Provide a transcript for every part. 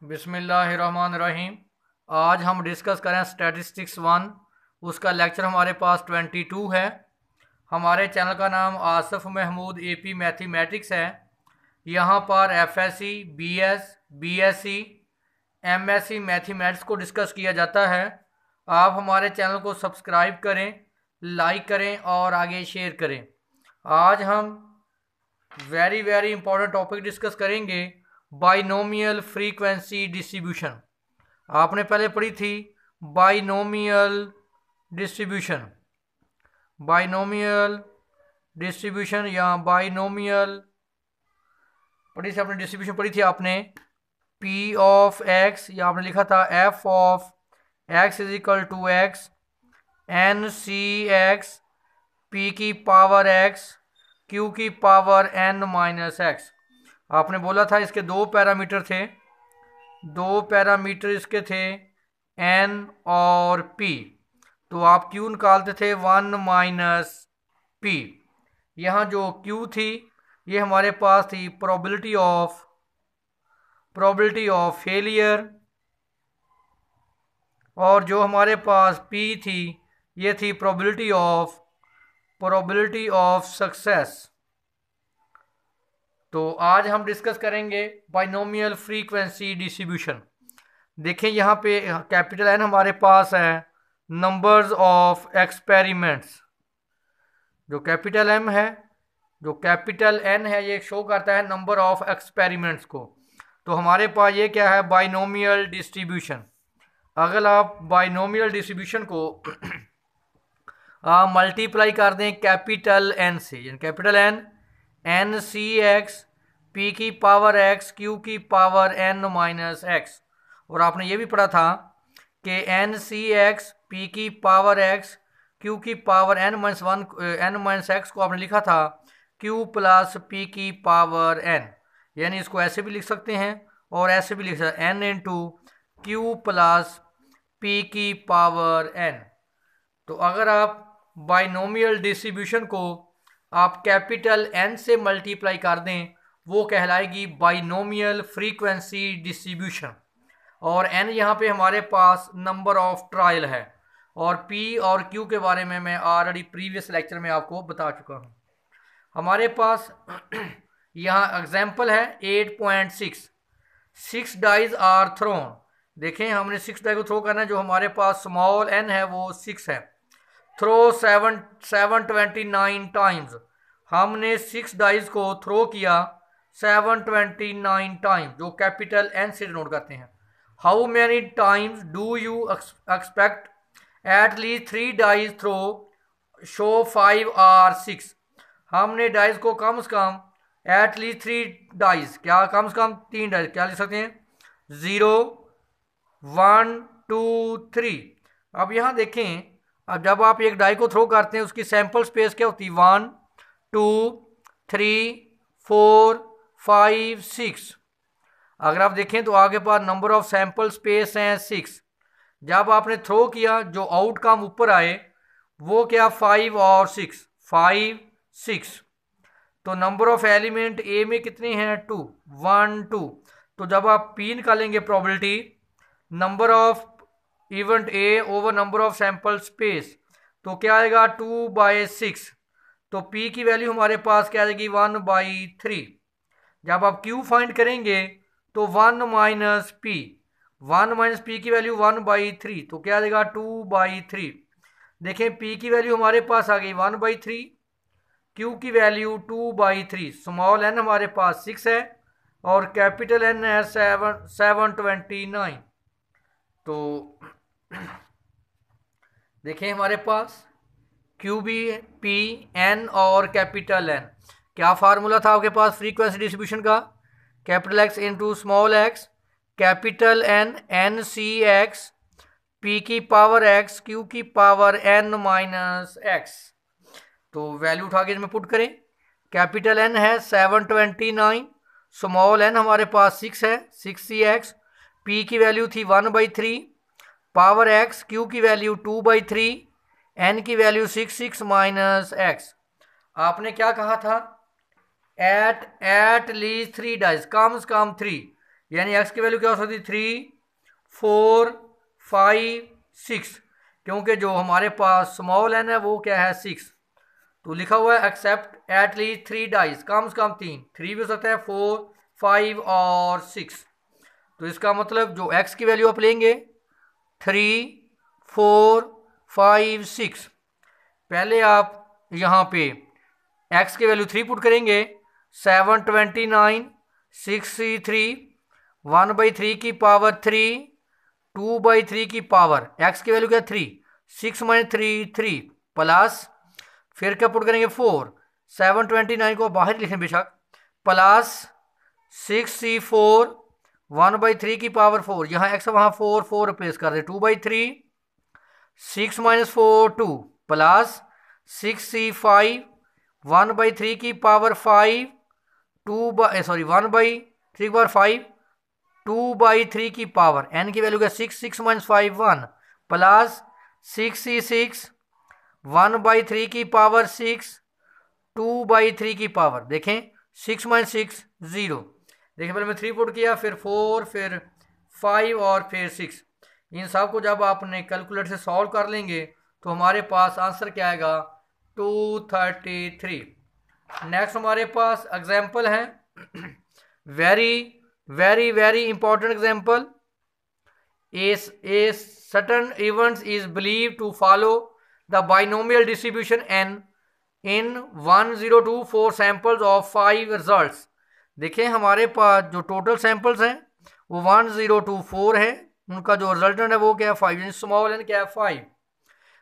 बिस्मिल्लाहिर्रहमानिर्रहीम। आज हम डिस्कस करें स्टैटिस्टिक्स 1। उसका लेक्चर हमारे पास 22 है। हमारे चैनल का नाम आसिफ महमूद एपी मैथमेटिक्स है। यहाँ पर FSc, BS, BSc, MSc mathematics को डिस्कस किया जाता है। आप हमारे चैनल को सब्सक्राइब करें, लाइक करें और आगे शेयर करें। आज हम very very important topic discuss करेंगे, बाइनोमियल फ्रीक्वेंसी डिस्ट्रीब्यूशन। आपने पहले पढ़ी थी बाइनोमियल डिस्ट्रीब्यूशन, बाइनोमियल डिस्ट्रीब्यूशन या बाइनोमियल पढ़ी थी आपने, डिस्ट्रीब्यूशन पढ़ी थी आपने। P ऑफ x या आपने लिखा था f of x is equal to x n c x p की पावर x q की पावर n माइनस x। आपने बोला था इसके दो पैरामीटर थे, दो पैरामीटर इसके थे n और p। तो आप q निकालते थे 1 माइनस p। यहाँ जो q थी ये हमारे पास थी प्रोबेबिलिटी ऑफ फेलियर, और जो हमारे पास p थी ये थी प्रोबेबिलिटी ऑफ सक्सेस। तो आज हम डिस्कस करेंगे बाइनोमियल फ्रीक्वेंसी डिस्ट्रीब्यूशन। देखें यहाँ पे कैपिटल N हमारे पास है नंबर्स ऑफ एक्सपेरिमेंट्स। जो कैपिटल M है, जो कैपिटल N है, ये शो करता है नंबर ऑफ एक्सपेरिमेंट्स को। तो हमारे पास ये क्या है, बाइनोमियल डिस्ट्रीब्यूशन। अगर आप बाइनोमियल डिस्ट्रीब्यूशन को आप मल्टीप्लाई कर दें कैपिटल N से, यानी capital N n c x p की पावर x q की पावर n माइनस x। और आपने ये भी पढ़ा था कि n c x p की पावर x q की power n minus 1 n minus x को आपने लिखा था q प्लस p की पावर n। यानी इसको ऐसे भी लिख सकते हैं और ऐसे भी लिख सकते हैं, n into q plus p की पावर n। तो अगर आप बाइनोमियल डिस्ट्रीब्यूशन को आप कैपिटल N से मल्टीप्लाई कर दें, वो कहलाएगी बाइनोमियल फ्रीक्वेंसी डिस्ट्रीब्यूशन। और N यहाँ पे हमारे पास नंबर ऑफ ट्रायल है, और P और Q के बारे में मैं ऑलरेडी प्रीवियस लेक्चर में आपको बता चुका हूँ। हमारे पास यहाँ एग्जाम्पल है 8.6, 6 डाइज आर थ्रोन। देखें हमने 6 डाई को थ्रो करना है, जो हमारे पास स्मॉल n है वो 6 है। थ्रो 729 टाइम्स, हमने 6 डाइज को थ्रो किया 729 टाइम्स, जो कैपिटल N से डिनोट करते हैं। How many times do you expect at least 3 dies throw show 5 और 6। हमने डाइज को कम से कम एट लीस्ट 3 डाइज, क्या कम से कम 3 डाइज, क्या लिख सकते हैं 0 1 2 3। अब यहाँ देखें, अब जब आप एक डाई को थ्रो करते हैं उसकी सैंपल स्पेस क्या होती है 1 2 3 4 5 6। अगर आप देखें तो आगे पास नंबर ऑफ सैंपल स्पेस हैं 6। जब आपने थ्रो किया जो आउटकम ऊपर आए वो क्या 5 और 6, 5 6। तो नंबर ऑफ एलिमेंट ए में कितने हैं 2, 1 2। तो जब आप P निकालेंगे probability number of event A over number of sample space, तो क्या आएगा 2/6। तो P की वैल्यू हमारे पास क्या आएगी 1/3। जब आप Q फाइंड करेंगे तो 1 माइनस P, 1 माइनस P की वैल्यू 1/3, तो क्या आएगा 2/3। देखें P की वैल्यू हमारे पास आ गई 1/3, Q की वैल्यू 2/3। स्मॉल n हमारे पास 6 है और कैपिटल N है 729। तो देखें हमारे पास Q भी, P, N और कैपिटल N। क्या फार्मूला था आपके पास फ्रीक्वेंसी डिस्ट्रीब्यूशन का, capital X into small x, capital N n c x P की पावर x Q की पावर n माइनस x। तो वैल्यू उठा के इसमें पुट करें। कैपिटल N है 729, स्मॉल n हमारे पास 6 है 6cx, P की वैल्यू थी 1/3, पावर x Q की वैल्यू 2/3, n की वैल्यू 6 माइनस x। आपने क्या कहा था एट लीस्ट 3 डाइज, कम से कम 3, यानी एक्स की वैल्यू क्या हो सकती है 3, 4, 5, 6, क्योंकि जो हमारे पास स्मॉल एन है वो क्या है 6। तो लिखा हुआ है एक्सेप्ट एट लीस्ट 3 डाइस, कम से कम 3, 3 भी हो सकता है 4, 5 और 6। तो इसका मतलब जो एक्स की वैल्यू आप लेंगे 3, 4, 5, 6, पहले आप यहाँ पे एक्स की वैल्यू 3 पुट करेंगे, 729, 63, 1/3 की पावर 3, 2/3 की पावर, एक्स की वैल्यू क्या 3, 6 - 3 3 प्लस, फिर क्या पुट करेंगे 4, 729 को बाहर लिखें बेशक, प्लस 6c4, 1/3 की पावर 4, यहाँ एक्स वहाँ 4 4 रिप्लेस कर दे, 2/3, 6 - 4 2 प्लस 6c5, 1/3 की पावर 5, 1/3 की पावर 5, 2/3 की पावर, n की वैल्यू क्या 6, 6 - 5 1 प्लस 6c6, 1/3 की पावर 6, 2/3 की पावर, देखें 6 - 6 0, देखिए पहले मैं 3 पुट किया, फिर 4, फिर 5 और फिर 6। इन सब को जब आपने कैलकुलेटर से सॉल्व कर लेंगे तो हमारे पास आंसर क्या आएगा 233। नेक्स्ट हमारे पास एग्जाम्पल है, very very very important example. A certain event is believed to follow the binomial distribution n in 1024 samples of 5 results। देखिए हमारे पास जो टोटल सैंपल्स हैं वो 1024 है, उनका जो रिजल्टेंट है वो क्या है 5, यानी स्मॉल एन क्या है 5,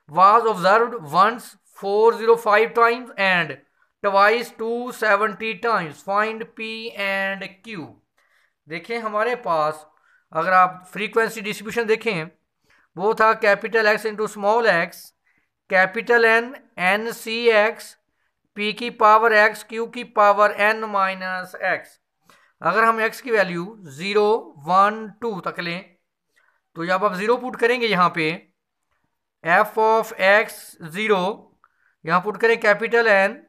was observed once 405 times and twice 270 times, find p and q। देखिए हमारे पास अगर आप फ्रीक्वेंसी डिस्ट्रीब्यूशन देखें वो था capital X into small X, capital N, N C X, P की पावर एक्स, क्यू की पावर एन माइनस एक्स। अगर हम एक्स की वैल्यू 0, 1, 2 तक लें तो जब आप 0 पुट करेंगे यहाँ पे एफ ऑफ एक्स 0, यहाँ पुट करें capital N,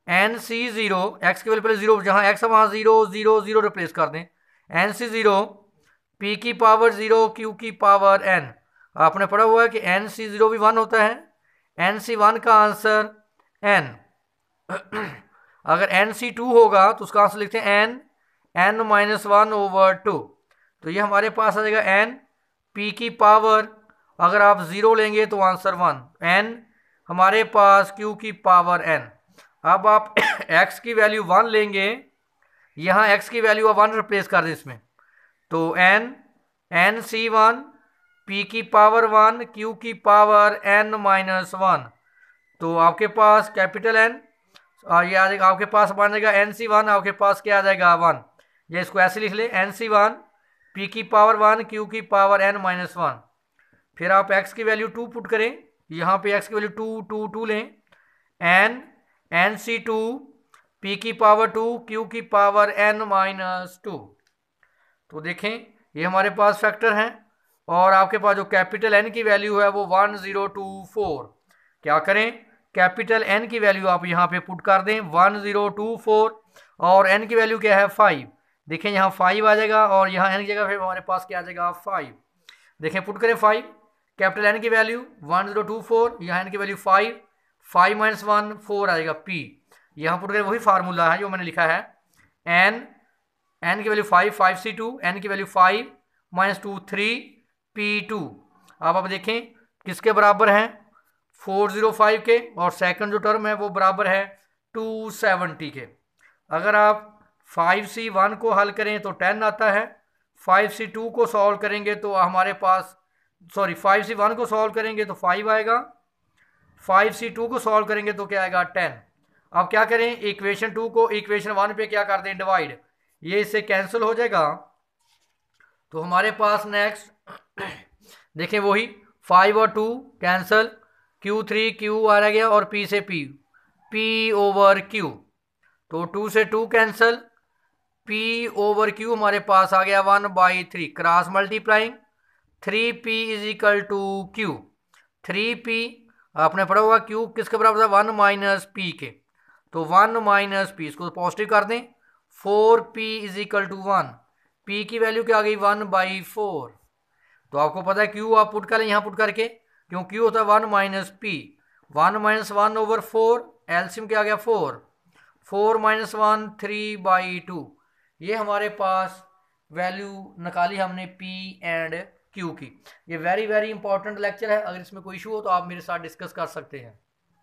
N C 0, X की वैल्यू पहले 0, जहाँ एक्स है वहाँ 0 0 0 रिप्लेस कर दें, एन सी 0, पी की पावर 0, क्यू की पावर एन। आपने पढ़ा हुआ है कि एन सी 0 भी 1 होता है, एन सी 1 का आंसर एन। अगर एन सी 2 होगा तो उसका आंसर लिखते हैं एन, एन माइनस 1/2। तो ये हमारे पास आ जाएगा एन, पी की पावर अगर आप 0 लेंगे तो आंसर 1, एन हमारे पास क्यू की पावर एन। अब आप एक्स की वैल्यू 1 लेंगे, यहाँ एक्स की वैल्यू 1 रिप्लेस कर दें इसमें, तो एन सी 1, पी की पावर 1, क्यू की पावर एन माइनस 1। तो आपके पास कैपिटल एन ये आ जाएगा, आपके पास बन जाएगा एन सी 1, आपके पास क्या आ जाएगा 1, ये इसको ऐसे लिख ले एन सी 1, पी की पावर 1, क्यू की पावर एन माइनस 1। फिर आप एक्स की वैल्यू 2 पुट करें, यहाँ पे एक्स की वैल्यू 2 2 2 लें, एन सी 2, पी की पावर 2, क्यू की पावर एन माइनस 2। तो देखें ये हमारे पास फैक्टर हैं, और आपके पास जो कैपिटल एन की वैल्यू है वो 1024। क्या करें, कैपिटल एन की वैल्यू आप यहाँ पे पुट कर दें 1024, और एन की वैल्यू क्या है 5, देखें यहाँ 5 आ जाएगा, और यहाँ एन की जगह फिर हमारे पास क्या आ जाएगा 5। देखें पुट करें 5, कैपिटल एन की वैल्यू 1024, यहाँ एन की वैल्यू 5, 5 - 1 4 आएगा पी, यहाँ पुट करें वही फार्मूला है जो मैंने लिखा है, एन की वैल्यू 5, 5c2, एन की वैल्यू 5 - 2 3 p2। अब आप देखें किसके बराबर हैं 405 के, और सेकंड जो टर्म है वो बराबर है 270 के। अगर आप 5c1 को हल करें तो 10 आता है, 5c2 को सॉल्व करेंगे तो हमारे पास 5c1 को सॉल्व करेंगे तो 5 आएगा, 5c2 को सॉल्व करेंगे तो क्या आएगा 10। अब क्या करें, इक्वेशन 2 को इक्वेशन 1 पे क्या कर दें डिवाइड, ये इससे कैंसिल हो जाएगा। तो हमारे पास नेक्स्ट देखें वही 5 और 2 कैंसिल, Q3 Q आ गया, और P से P/Q, तो 2 से 2 कैंसिल, P/Q हमारे पास आ गया 1/3, cross multiplying 3P = Q। 3P आपने पढ़ा होगा Q किसके बराबर था 1 - P के, तो 1 - P इसको पॉजिटिव कर दें, 4P = 1, पी की वैल्यू क्या आ गई 1/4। तो आपको पता है क्यू आप पुट करें यहाँ पुट करके, क्यों क्यू होता है 1 माइनस पी, 1 - 1/4, एलसीएम क्या आ गया 4, 4 - 1 3/2। ये हमारे पास वैल्यू निकाली हमने पी एंड क्यू की। ये वेरी वेरी इंपॉर्टेंट लेक्चर है, अगर इसमें कोई इशू हो तो आप मेरे साथ डिस्कस कर सकते हैं।